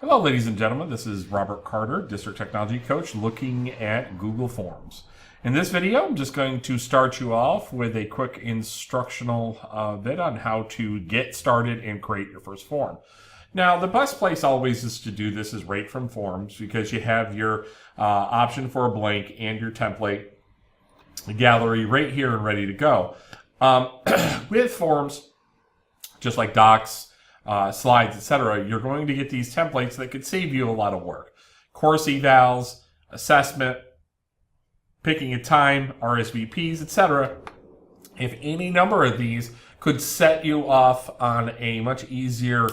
Hello, ladies and gentlemen. This is Robert Carter, District Technology Coach, looking at Google Forms. In this video, I'm just going to start you off with a quick instructional bit on how to get started and create your first form. Now, the best place always is to do this is right from Forms, because you have your option for a blank and your template gallery right here and ready to go. With Forms, just like Docs, slides, etc., you're going to get these templates that could save you a lot of work. Course evals, assessment, picking a time, RSVPs, etc. If any number of these could set you off on a much easier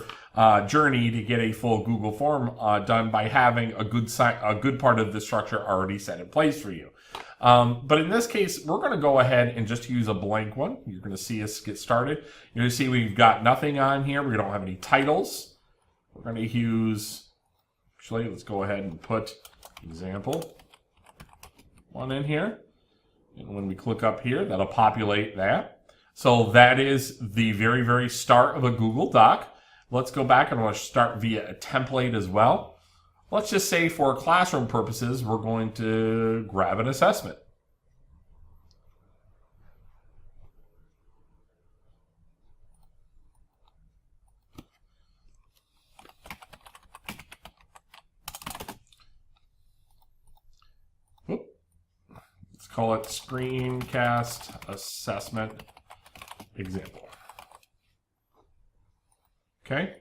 journey to get a full Google form done by having a good part of the structure already set in place for you. But in this case, we're going to go ahead and just use a blank one. You're going to see us get started. You're going to see we've got nothing on here. We don't have any titles. We're going to use, actually, let's go ahead and put example one in here. And when we click up here, that'll populate that. So that is the very, very start of a Google Doc. Let's go back and I want to start via a template as well. Let's just say for classroom purposes, we're going to grab an assessment. Let's call it screencast assessment example. Okay.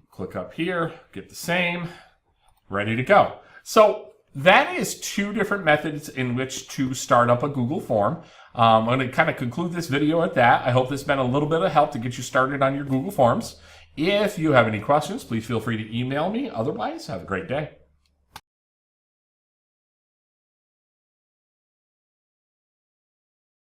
Click up here, get the same, ready to go. So that is two different methods in which to start up a Google form. I'm going to kind of conclude this video at that. I hope this has been a little bit of help to get you started on your Google Forms. If you have any questions, please feel free to email me. Otherwise, have a great day.